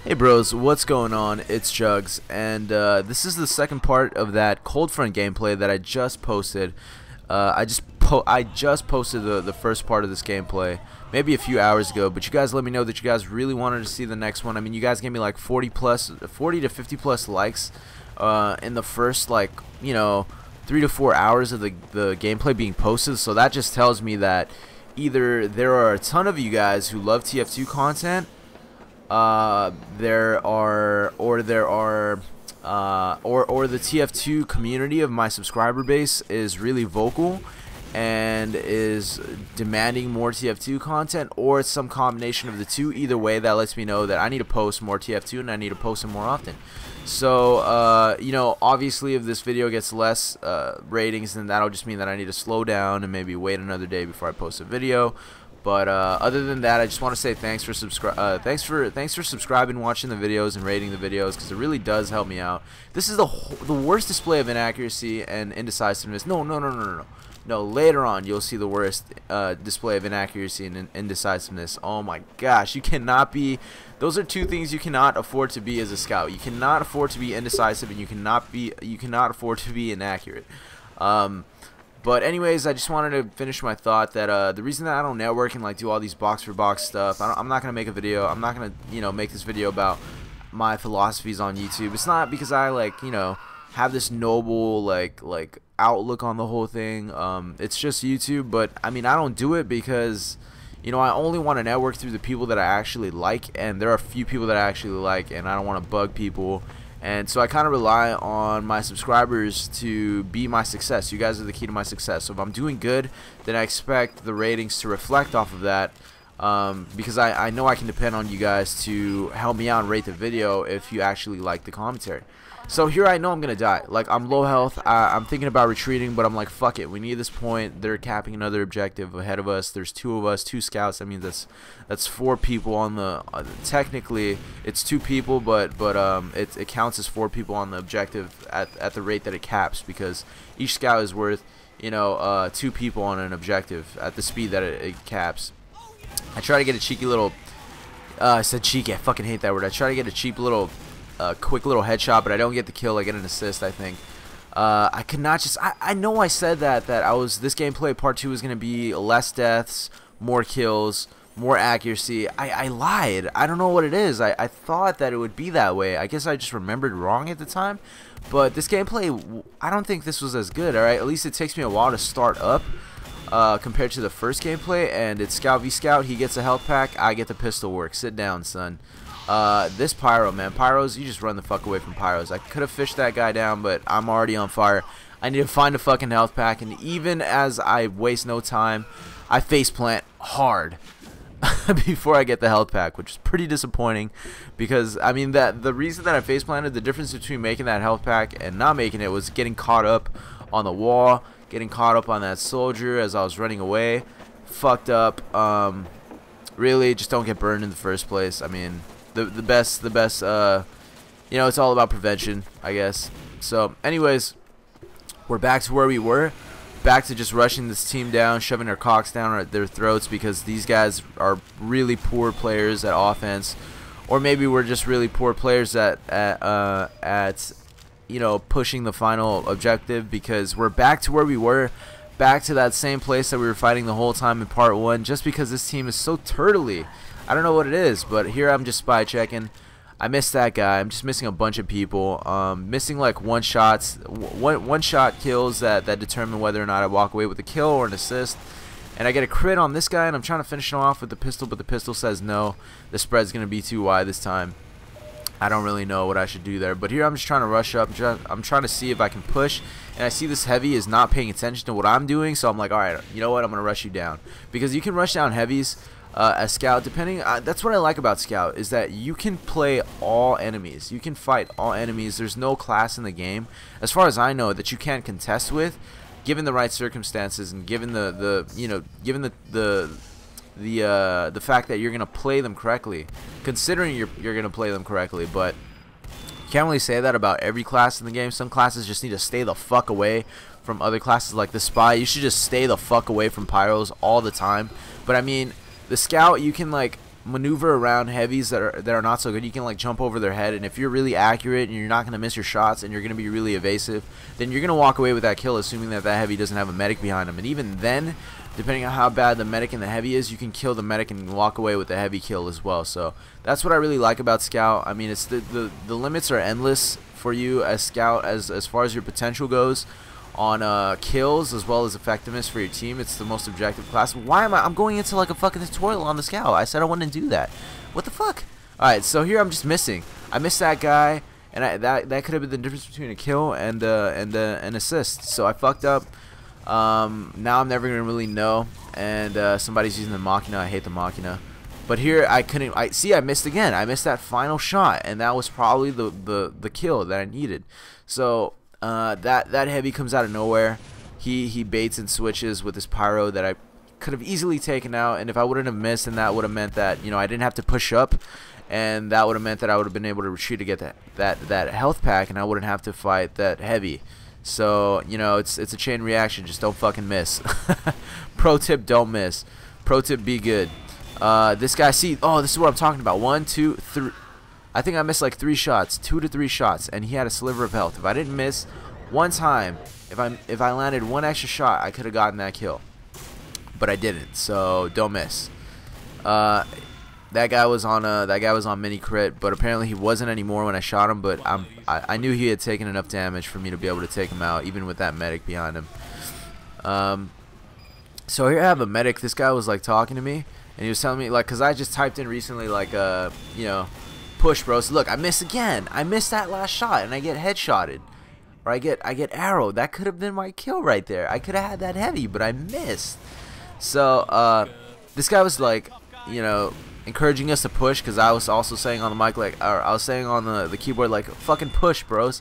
Hey bros, what's going on? It's Jugs, and this is the second part of that Coldfront gameplay that I just posted. I just posted the first part of this gameplay maybe a few hours ago, but you guys let me know that you guys really wanted to see the next one. I mean, you guys gave me like 40 to 50 plus likes in the first, like, 3 to 4 hours of the gameplay being posted. So that just tells me that either there are a ton of you guys who love TF2 content, or the TF2 community of my subscriber base is really vocal and is demanding more TF2 content, or it's some combination of the two. Either way, that lets me know that I need to post more TF2 and I need to post it more often. So obviously if this video gets less ratings, then that'll just mean that I need to slow down and maybe wait another day before I post a video. But other than that, I just want to say thanks for subscribing, watching the videos, and rating the videos, because it really does help me out. This is the worst display of inaccuracy and indecisiveness. No. Later on, you'll see the worst display of inaccuracy and indecisiveness. Oh my gosh, you cannot be. Those are two things you cannot afford to be as a scout. You cannot afford to be indecisive, and you cannot afford to be inaccurate. But anyways, I just wanted to finish my thought that the reason that I don't network and like do all these box for box stuff, I'm not gonna make a video. I'm not gonna make this video about my philosophies on YouTube. It's not because I have this noble like outlook on the whole thing. It's just YouTube. But I mean, I don't do it because I only want to network through the people that I actually like, and there are a few people that I actually like, and I don't want to bug people. And so I kind of rely on my subscribers to be my success. You guys are the key to my success. So if I'm doing good, then I expect the ratings to reflect off of that, because I know I can depend on you guys to help me out and rate the video if you actually like the commentary. So here I know I'm going to die. Like, I'm low health. I'm thinking about retreating, but I'm like, fuck it. We need this point. They're capping another objective ahead of us. There's two of us, 2 scouts. I mean, that's 4 people on the technically it's 2 people, but it counts as 4 people on the objective at the rate that it caps, because each scout is worth 2 people on an objective at the speed that it caps. I try to get a cheeky little I said cheeky, I fucking hate that word. I try to get a cheap little quick little headshot, but I don't get the kill. I get an assist, I think. I could not just I know I said that this gameplay part 2 was gonna be less deaths, more kills, more accuracy. I lied. I don't know what it is. I thought that it would be that way. I guess I just remembered wrong at the time. But this gameplay, I don't think this was as good. Alright, at least it takes me a while to start up compared to the first gameplay. And it's Scout v Scout. He gets a health pack, I get the pistol work. Sit down, son. This pyro, man, pyros, you just run the fuck away from pyros. I could have fished that guy down, but I'm already on fire. I need to find a fucking health pack, and even as I waste no time, I faceplant hard before I get the health pack, which is pretty disappointing, because I mean the reason that I faceplanted, the difference between making that health pack and not making it was getting caught up on the wall, getting caught up on that soldier as I was running away. Fucked up. Really, just don't get burned in the first place. I mean, the best it's all about prevention, I guess. So anyways, we're back to where we were, back to just rushing this team down, shoving their cocks down their throats, because these guys are really poor players at offense, or maybe we're just really poor players at pushing the final objective, because we're back to where we were, back to that same place that we were fighting the whole time in part 1, just because this team is so turtly. I don't know what it is, but here I'm just spy checking. I missed that guy. I'm just missing a bunch of people. Missing like one shot kills that determine whether or not I walk away with a kill or an assist. And I get a crit on this guy, and I'm trying to finish him off with the pistol, but the pistol says no. The spread's gonna be too wide this time. I don't really know what I should do there, but here I'm just trying to rush up. I'm trying to see if I can push, and I see this heavy is not paying attention to what I'm doing, so I'm like, alright, you know what, I'm gonna rush you down, because you can rush down heavies as Scout, depending. That's what I like about Scout, is that you can play all enemies, you can fight all enemies. There's no class in the game, as far as I know, that you can't contest with, given the right circumstances, and given the fact that you're gonna play them correctly, considering you're gonna play them correctly. But you can't really say that about every class in the game. Some classes just need to stay the fuck away from other classes, like the spy. You should just stay the fuck away from pyros all the time. But I mean, the scout, you can like maneuver around heavies that are not so good. You can like jump over their head, and if you're really accurate and you're not going to miss your shots and you're going to be really evasive, then you're going to walk away with that kill, assuming that heavy doesn't have a medic behind him. And even then, depending on how bad the medic and the heavy is, you can kill the medic and walk away with the heavy kill as well. So that's what I really like about Scout. I mean, it's the limits are endless for you as Scout as far as your potential goes on kills as well as effectiveness for your team. It's the most objective class. Why am I'm going into like a fucking tutorial on the Scout? I said I wouldn't do that. What the fuck? Alright, so here I'm just missing. I missed that guy, and that could have been the difference between a kill and an assist. So I fucked up. Now I'm never gonna really know. And somebody's using the Machina. I hate the Machina. But here I couldn't. I missed again. I missed that final shot, and that was probably the kill that I needed. So that heavy comes out of nowhere. He baits and switches with his pyro that I could have easily taken out, and if I wouldn't have missed, then that would have meant that, you know, I didn't have to push up, and that would have meant that I would have been able to retreat to get that health pack, and I wouldn't have to fight that heavy. So, you know, it's a chain reaction. Just don't fucking miss. Pro tip, don't miss. Pro tip, be good. This guy, see, oh, this is what I'm talking about. 1, 2, 3. I think I missed like 3 shots, 2 to 3 shots, and he had a sliver of health. If I didn't miss one time, if I landed one extra shot, I could have gotten that kill, but I didn't. So don't miss. That guy was on mini crit, but apparently he wasn't anymore when I shot him. But I knew he had taken enough damage for me to be able to take him out, even with that medic behind him. So here I have a medic. This guy was like talking to me, and he was telling me, like, cause I just typed in recently, like, you know, push, bro. So look, I miss again. I missed that last shot, and I get headshotted, or I get arrowed. That could have been my kill right there. I could have had that heavy, but I missed. So this guy was like, you know, encouraging us to push, because I was also saying on the mic, like, or I was saying on the keyboard, like, fucking push, bros.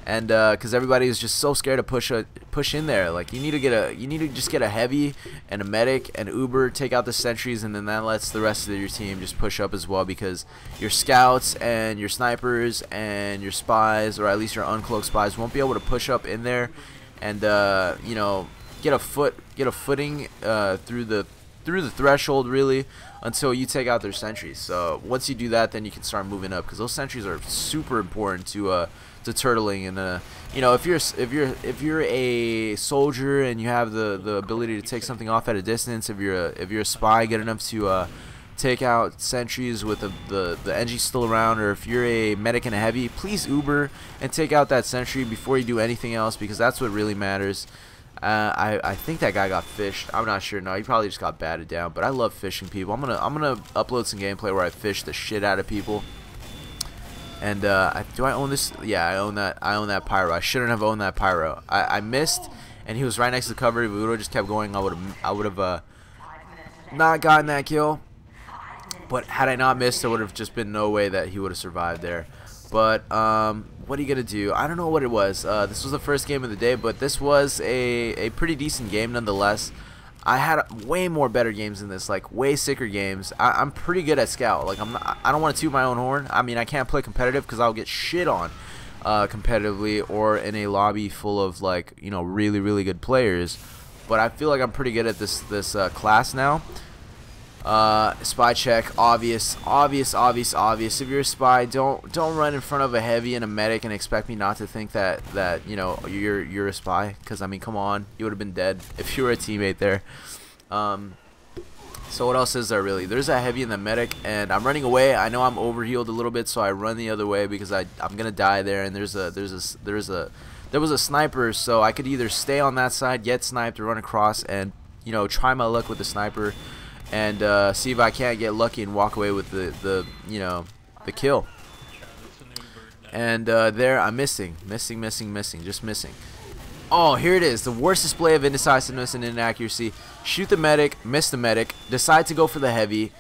And because everybody is just so scared to push in there. Like, you need to just get a heavy and a medic and Uber, take out the sentries, and then that lets the rest of your team just push up as well, because your scouts and your snipers and your spies, or at least your uncloaked spies, won't be able to push up in there and you know, get a footing through the threshold, really, until you take out their sentries. So once you do that, then you can start moving up, because those sentries are super important to turtling. And you know, if you're a soldier and you have the ability to take something off at a distance, if you're a spy good enough to take out sentries with the NG still around, or if you're a medic and a heavy, please Uber and take out that sentry before you do anything else, because that's what really matters. I think that guy got fished. I'm not sure. No, he probably just got batted down. But I love fishing people. I'm gonna upload some gameplay where I fish the shit out of people. And do I own this? Yeah, I own that pyro. I shouldn't have owned that pyro. I missed, and he was right next to the cover. If we would have just kept going, I would have not gotten that kill. But had I not missed, there would have just been no way that he would have survived there. But what are you gonna do? I don't know what it was. This was the first game of the day, but this was a pretty decent game nonetheless. I had way more better games than this, like way sicker games. I'm pretty good at Scout. Like, I don't want to toot my own horn. I mean, I can't play competitive because I'll get shit on competitively or in a lobby full of, like, you know, really good players. But I feel like I'm pretty good at this class now. Spy check, obvious. If you're a spy, don't run in front of a heavy and a medic and expect me not to think that you know, you're a spy, because I mean, come on, you would have been dead if you were a teammate there. So what else is there really? There's a heavy and the medic, and I'm running away. I know I'm overhealed a little bit, so I run the other way because I'm gonna die there. And there was a sniper, so I could either stay on that side, get sniped, or run across and, you know, try my luck with the sniper and see if I can't get lucky and walk away with the you know, the kill. And there I'm missing, just missing. Oh, here it is, the worst display of indecisiveness and inaccuracy. Shoot the medic, miss the medic, decide to go for the heavy,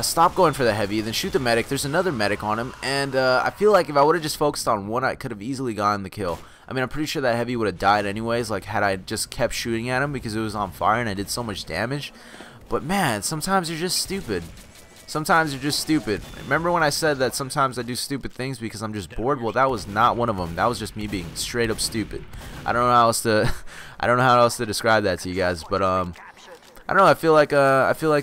stop going for the heavy, then shoot the medic. There's another medic on him, and I feel like if I would have just focused on one, I could have easily gotten the kill. I mean, I'm pretty sure that heavy would have died anyways, like, had I just kept shooting at him, because it was on fire and I did so much damage. But man, sometimes you're just stupid. Sometimes you're just stupid. Remember when I said that sometimes I do stupid things because I'm just bored? Well, that was not one of them. That was just me being straight up stupid. I don't know how else to describe that to you guys. But I don't know. I feel like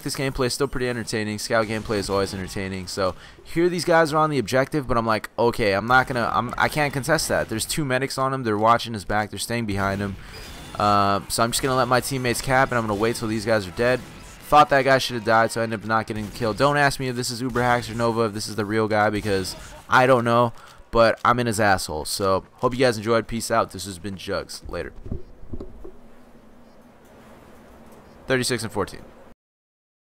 this gameplay is still pretty entertaining. Scout gameplay is always entertaining. So here these guys are on the objective, but I'm like, okay, I can't contest that. There's 2 medics on him. They're watching his back. They're staying behind him. So I'm just gonna let my teammates cap, and I'm gonna wait till these guys are dead. Thought that guy should have died, so I ended up not getting the kill. Don't ask me if this is Uber Hacks or Nova, if this is the real guy, because I don't know. But I'm in his asshole. So hope you guys enjoyed. Peace out. This has been Jugs. Later. 36 and 14.